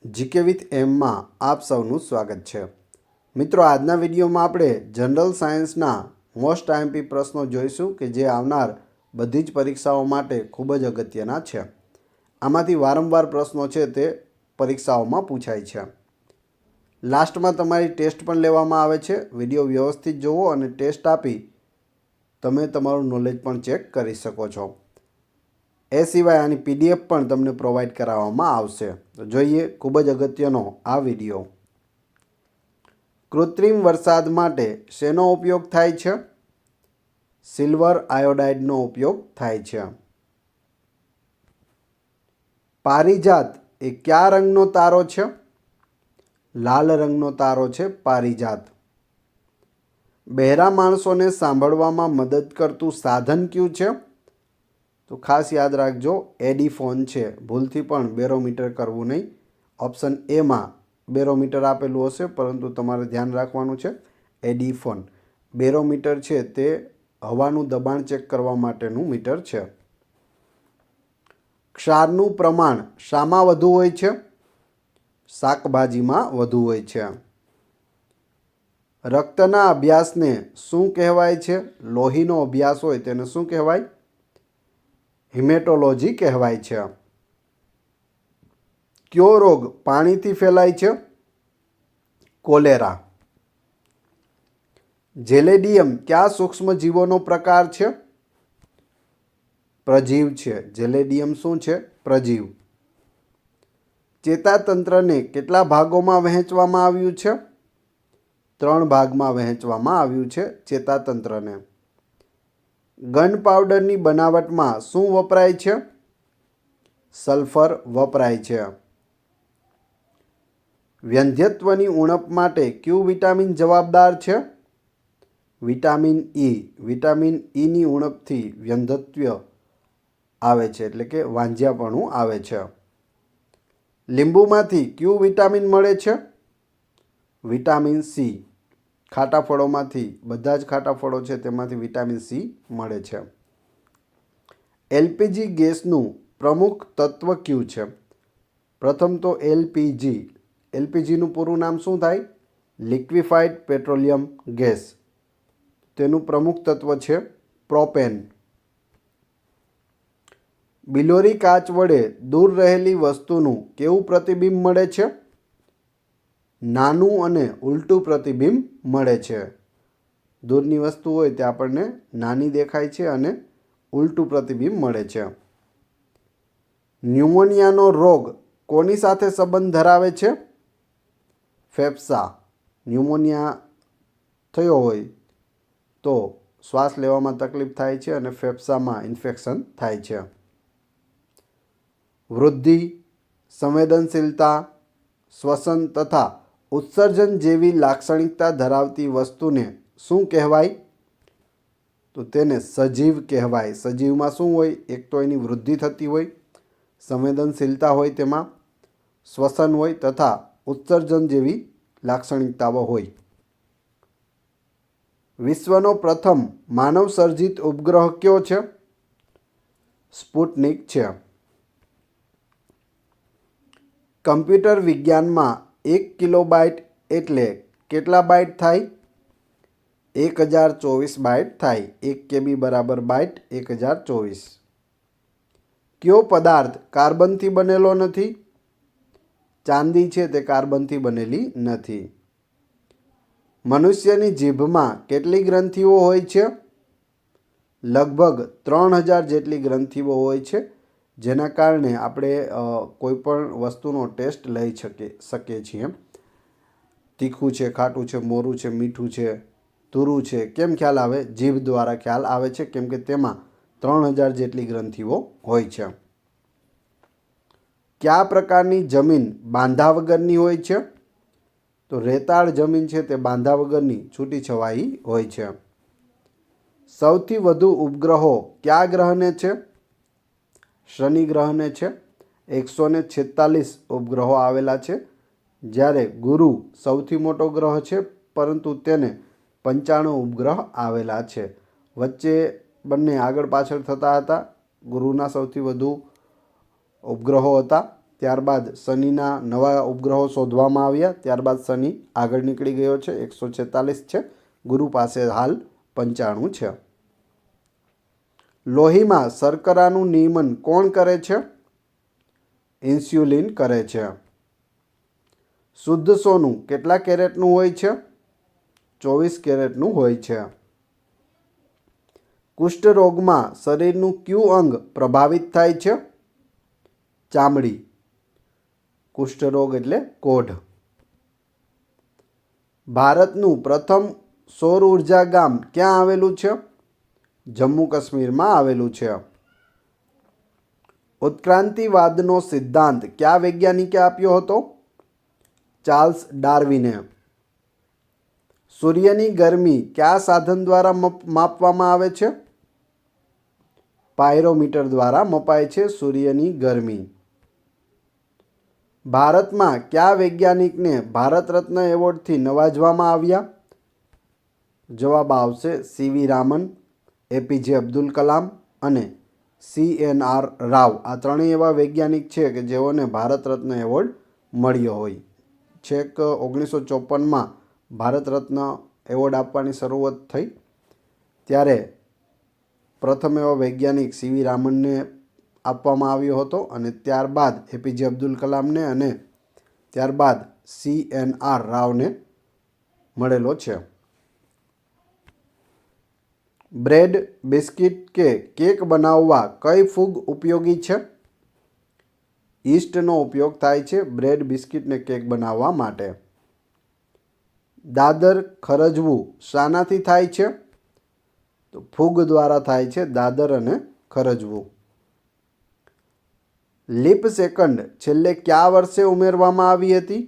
GK with એમમાં આપ સૌનું સ્વાગત છે। મિત્રો, આજના વિડીયોમાં આપણે જનરલ સાયન્સના મોસ્ટ આઈએમપી પ્રશ્નો જોઈશું કે જે આવનાર બધી જ પરીક્ષાઓ માટે ખૂબ જ અગત્યના છે। આમાંથી વારંવાર પ્રશ્નો છે તે પરીક્ષાઓમાં પૂછાય છે। લાસ્ટમાં તમારી ટેસ્ટ પણ લેવામાં આવે છે। વિડીયો વ્યવસ્થિત જોવો અને ટેસ્ટ આપી તમે તમારું નોલેજ પણ ચેક કરી શકો છો। એ સિવાય આની પીડીએફ પણ તમને પ્રોવાઈડ કરાવવામાં આવશે। તો જોઈએ ખૂબ જ અગત્યનો આ વિડીયો। કૃત્રિમ વરસાદ માટે શેનો ઉપયોગ થાય છે? સિલ્વર આયોડાઇડનો ઉપયોગ થાય છે। પારિજાત એ કયા રંગનો તારો છે? લાલ રંગનો તારો છે પારિજાત। બહેરા માણસોને સાંભળવામાં મદદ કરતું સાધન કયું છે? તો ખાસ યાદ રાખજો, એડીફોન છે। ભૂલથી પણ બેરોમીટર કરવું નહીં। ઓપ્શન એમાં બેરોમીટર આપેલું હશે, પરંતુ તમારે ધ્યાન રાખવાનું છે એડીફોન। બેરોમીટર છે તે હવાનું દબાણ ચેક કરવા માટેનું મીટર છે। ક્ષારનું પ્રમાણ શામાં વધુ હોય છે? શાકભાજીમાં વધુ હોય છે। રક્તના અભ્યાસને શું કહેવાય છે? લોહીનો અભ્યાસ હોય તેને શું કહેવાય? હિમેટોલોજી કહેવાય છે। કયો રોગ પાણીથી ફેલાય છે? કોલેરા। જેલેડિયમ કયા સૂક્ષ્મજીવોનો પ્રકાર છે? પ્રજીવ છે। જેલેડિયમ શું છે? પ્રજીવ। ચેતાતંત્રને કેટલા ભાગોમાં વહેંચવામાં આવ્યું છે? 3 ભાગમાં વહેંચવામાં આવ્યું છે ચેતાતંત્રને। ગન પાવડરની બનાવટમાં શું વપરાય છે? સલ્ફર વપરાય છે। વંધ્યત્વની ઉણપ માટે કયું વિટામિન જવાબદાર છે? Vitamin E. વિટામિન ઈની ઉણપથી વંધ્યત્વ આવે છે, એટલે કે વાંઝિયાપણું આવે છે। લીંબુમાંથી કયું વિટામિન મળે છે? Vitamin C. ખાટા ફળોમાંથી, બધા જ ખાટા ફળો છે તેમાંથી વિટામિન સી મળે છે। એલપીજી ગેસનું પ્રમુખ તત્વ કયું છે? પ્રથમ તો એલપીજી। એલપીજીનું પૂરું નામ શું થાય? Liquefied petroleum gas. તેનું પ્રમુખ તત્વ છે પ્રોપેન। બિલોરી કાચ વડે દૂર રહેલી વસ્તુનું કેવું પ્રતિબિંબ મળે છે? નાનું અને ઉલટું પ્રતિબિંબ મળે છે। દૂરની વસ્તુ હોય તે આપણને નાની દેખાય છે અને ઉલટું પ્રતિબિંબ મળે છે। ન્યુમોનિયાનો રોગ કોની સાથે સંબંધ ધરાવે છે? ફેફસા। ન્યુમોનિયા થયો હોય તો શ્વાસ લેવામાં તકલીફ થાય છે અને ફેફસામાં ઇન્ફેક્શન થાય છે। વૃદ્ધિ, સંવેદનશીલતા, શ્વસન તથા ઉત્સર્જન જેવી લાક્ષણિકતા ધરાવતી વસ્તુને શું કહેવાય? તો તેને સજીવ કહેવાય। સજીવમાં શું હોય? એક તો એની વૃદ્ધિ થતી હોય, સંવેદનશીલતા હોય, તેમાં શ્વસન હોય તથા ઉત્સર્જન જેવી લાક્ષણિકતાઓ હોય। વિશ્વનો પ્રથમ માનવ સર્જિત ઉપગ્રહ કયો છે? સ્પુટનિક છે। કમ્પ્યુટર વિજ્ઞાનમાં 1 કિલોબાઇટ એટલે કેટલા બાઇટ થાય? 1024 બાઇટ થાય। 1 KB બરાબર બાઇટ 1024। કયો પદાર્થ કાર્બનથી બનેલો નથી? ચાંદી છે તે કાર્બનથી બનેલી નથી। મનુષ્યની જીભમાં કેટલી ગ્રંથિઓ હોય છે? લગભગ 3000 જેટલી ગ્રંથિઓ હોય છે, જેના કારણે આપણે કોઈ પણ વસ્તુનો ટેસ્ટ લઈ શકીએ છીએ। તીખું છે, ખાટું છે, મોરું છે, મીઠું છે, તુરું છે, કેમ ખ્યાલ આવે? જીભ દ્વારા ખ્યાલ આવે છે, કેમ કે તેમાં 3000 જેટલી ગ્રંથિઓ હોય છે। કયા પ્રકારની જમીન બાંધા વગરની હોય છે? તો રેતાળ જમીન છે તે બાંધા વગરની છૂટીછવાઈ હોય છે। સૌથી વધુ ઉપગ્રહો કયા ગ્રહને છે? શનિ ગ્રહને છે। 146 ઉપગ્રહો આવેલા છે, જ્યારે ગુરુ સૌથી મોટો ગ્રહ છે, પરંતુ તેને 95 ઉપગ્રહ આવેલા છે। વચ્ચે બંને આગળ પાછળ થતા હતા। ગુરુના સૌથી વધુ ઉપગ્રહો હતા, ત્યારબાદ શનિના નવા ઉપગ્રહો શોધવામાં આવ્યા. ત્યારબાદ શનિ આગળ નીકળી ગયો છે, 146 છે. ગુરુ પાસે હાલ 95 છે. લોહીમાં શર્કરાનું નિયમન કોણ કરે છે? ઇન્સ્યુલિન કરે છે. શુદ્ધ સોનું કેટલા કેરેટનું હોય છે? 24 કેરેટનું હોય છે. કુષ્ઠ રોગમાં શરીરનું કયું અંગ પ્રભાવિત થાય છે? ચામડી. કુષ્ઠ રોગ એટલે કોઢ. ભારતનું પ્રથમ સૌર ઉર્જા ગામ ક્યાં આવેલું છે? જમ્મુ કાશ્મીરમાં આવેલું છે. ઉત્ક્રાંતિવાદનો સિદ્ધાંત કયા વૈજ્ઞાનિકે આપ્યો હતો? ચાર્લ્સ ડાર્વિને. સૂર્યની ગરમી કયા સાધન દ્વારા માપવામાં આવે છે? પાયરોમીટર દ્વારા મપાય છે સૂર્યની ગરમી. ભારતમાં કયા વૈજ્ઞાનિકને ભારત રત્ન એવોર્ડથી નવાજવામાં આવ્યા? જવાબ આવશે સીવી રામન, એપીજે અબ્દુલ કલામ અને CNR રાવ. આ ત્રણેય એવા વૈજ્ઞાનિક છે કે જેઓને ભારત રત્ન એવોર્ડ મળ્યો હોય. છેક 1954માં ભારત રત્ન એવોર્ડ આપવાની શરૂઆત થઈ ત્યારે પ્રથમ એવા વૈજ્ઞાનિક સીવી રામનને આપવામાં આવ્યો હતો અને ત્યારબાદ એપીજે અબ્દુલ કલામને અને ત્યારબાદ CNR રાવને મળેલો છે. બ્રેડ, બિસ્કિટ કે કેક બનાવવા કઈ ફૂગ ઉપયોગી છે? યીસ્ટનો ઉપયોગ થાય છે બ્રેડ, બિસ્કિટ ને કેક બનાવવા માટે. દાદર ખરજવું શાનાથી થાય છે? તો ફૂગ દ્વારા થાય છે દાદર અને ખરજવું. લીપ સેકન્ડ છેલ્લે કયા વર્ષે ઉમેરવામાં આવી હતી?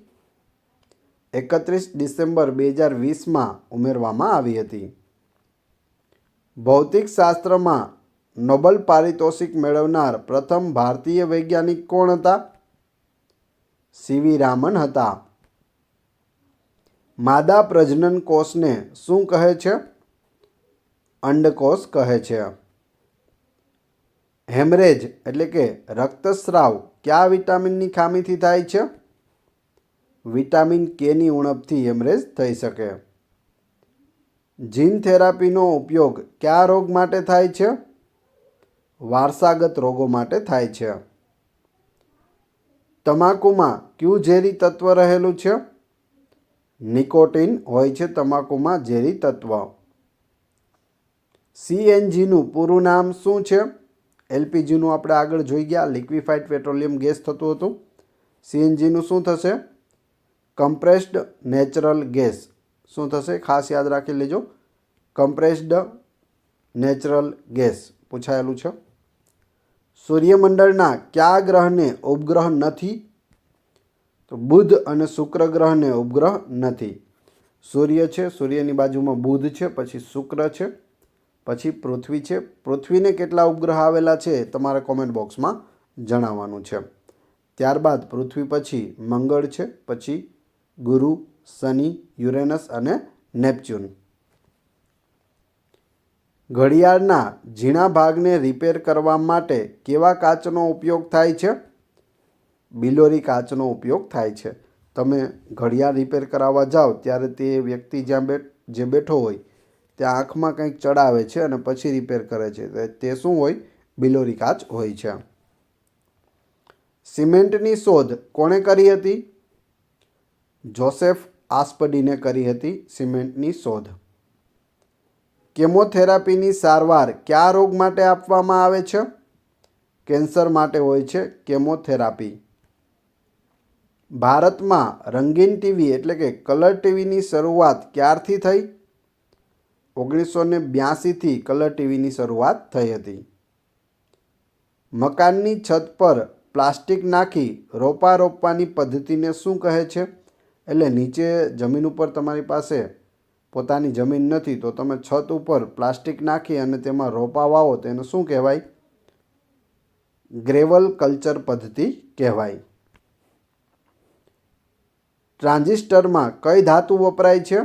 31 ડિસેમ્બર 2020માં ઉમેરવામાં આવી હતી. ભૌતિકશાસ્ત્રમાં નોબેલ પારિતોષિક મેળવનાર પ્રથમ ભારતીય વૈજ્ઞાનિક કોણ હતા? સીવી રામન હતા. માદા પ્રજનન કોષને શું કહે છે? અંડકોષ કહે છે. હેમરેજ એટલે કે રક્તસ્રાવ કયા વિટામિનની ખામીથી થાય છે? વિટામિન કેની ઉણપથી હેમરેજ થઈ શકે. જીન થેરાપીનો ઉપયોગ કયા રોગ માટે થાય છે? વારસાગત રોગો માટે થાય છે. તમાકુમાં કયું ઝેરી તત્વ રહેલું છે? નિકોટીન હોય છે તમાકુમાં ઝેરી તત્વ. CNGનું પૂરું નામ શું છે? LPGનું આપણે આગળ જોઈ ગયા, લિક્વિફાઈડ પેટ્રોલિયમ ગેસ થતું હતું. CNGનું શું થશે? Compressed natural gas. શું થશે? ખાસ યાદ રાખી લેજો. કમ્પ્રેસ્ડ નેચરલ ગેસ પૂછાયેલું છે. સૂર્યમંડળના કયા ગ્રહને ઉપગ્રહ નથી? તો બુધ અને શુક્ર ગ્રહને ઉપગ્રહ નથી. સૂર્ય છે, સૂર્યની બાજુમાં બુધ છે, પછી શુક્ર છે, પછી પૃથ્વી છે. પૃથ્વીને કેટલા ઉપગ્રહ આવેલા છે તમારે કોમેન્ટ બોક્સમાં જણાવવાનું છે. ત્યારબાદ પૃથ્વી પછી મંગળ છે, પછી ગુરુ, શનિ, યુરેનસ અને નેપચ્યુન. ઘડિયાળના ઝીણા ભાગને રિપેર કરવા માટે કેવા કાચનો ઉપયોગ થાય છે? બિલોરી કાચનો ઉપયોગ થાય છે. તમે ઘડિયાળ રિપેર કરાવવા જાઓ ત્યારે તે વ્યક્તિ જે બેઠો હોય ત્યાં આંખમાં કંઈક ચડાવે છે અને પછી રિપેર કરે છે. તે શું હોય? બિલોરી કાચ હોય છે. સિમેન્ટની શોધ કોણે કરી હતી? જોસેફ આસ્પડીને કરી હતી સિમેન્ટની શોધ. કેમોથેરાપીની સારવાર કયા રોગ માટે આપવામાં આવે છે? કેન્સર માટે હોય છે કેમોથેરાપી. ભારતમાં રંગીન ટીવી એટલે કે કલર ટીવીની શરૂઆત ક્યારથી થઈ? 1982થી કલર ટીવીની શરૂઆત થઈ હતી. મકાનની છત પર પ્લાસ્ટિક નાખી રોપા રોપવાની પદ્ધતિને શું કહે છે? એટલે નીચે જમીન ઉપર તમારી પાસે પોતાની જમીન નથી તો તમે છત ઉપર પ્લાસ્ટિક નાખી અને તેમાં રોપા વાવો તો એને શું કહેવાય? ગ્રેવલ કલ્ચર પદ્ધતિ કહેવાય. ટ્રાન્ઝિસ્ટરમાં કઈ ધાતુ વપરાય છે?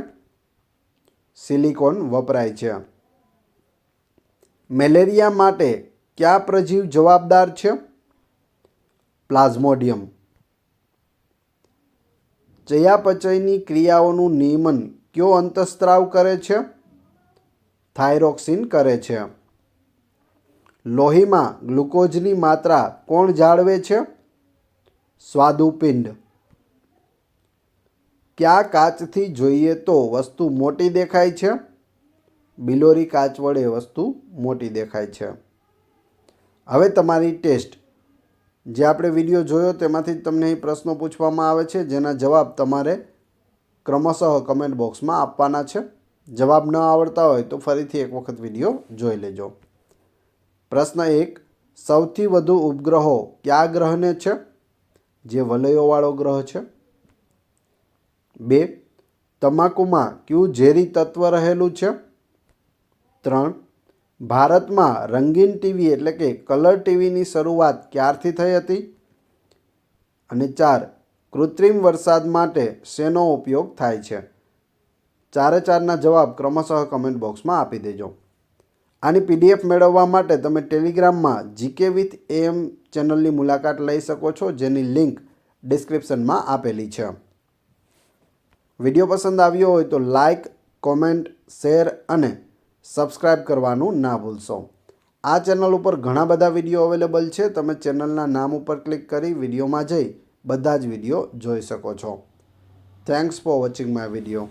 સિલિકોન વપરાય છે. મેલેરિયા માટે કયા પ્રજીવ જવાબદાર છે? પ્લાઝ્મોડિયમ. ચયાપચયની ક્રિયાઓનું નિયમન કયો અંતઃસ્ત્રાવ કરે છે? થાઇરોક્સિન કરે છે. લોહીમાં ગ્લુકોઝની માત્રા કોણ જાળવે છે? સ્વાદુપિંડ. કયા કાચથી જોઈએ તો વસ્તુ મોટી દેખાય છે? બિલોરી કાચ વડે વસ્તુ મોટી દેખાય છે. હવે તમારી ટેસ્ટ. જે આપણે વિડીયો જોયો તેમાંથી તમને અહીં પ્રશ્નો પૂછવામાં આવે છે, જેના જવાબ તમારે ક્રમશઃ કમેન્ટ બોક્સમાં આપવાના છે. જવાબ ન આવડતા હોય તો ફરીથી એક વખત વિડીયો જોઈ લેજો. પ્રશ્ન 1. સૌથી વધુ ઉપગ્રહો કયા ગ્રહને છે? જે વલયોવાળો ગ્રહ છે. 2. તમાકુમાં કયું ઝેરી તત્વ રહેલું છે? 3. ભારતમાં રંગીન ટીવી એટલે કે કલર ટીવીની શરૂઆત ક્યારથી થઈ હતી? અને 4. કૃત્રિમ વરસાદ માટે શેનો ઉપયોગ થાય છે? 4-4ના જવાબ ક્રમશઃ કમેન્ટ બોક્સમાં આપી દેજો. આની PDF મેળવવા માટે તમે ટેલિગ્રામમાં GK with AM ચેનલની મુલાકાત લઈ શકો છો, જેની લિંક ડિસ્ક્રિપ્શનમાં આપેલી છે. વિડીયો પસંદ આવ્યો હોય તો લાઇક, કોમેન્ટ, શેર અને સબસ્ક્રાઈબ કરવાનું ના ભૂલશો. આ ચેનલ ઉપર ઘણા બધા વિડીયો અવેલેબલ છે. તમે ચેનલના નામ ઉપર ક્લિક કરી વિડીયોમાં જઈ બધા જ વિડીયો જોઈ શકો છો. Thanks for watching my video.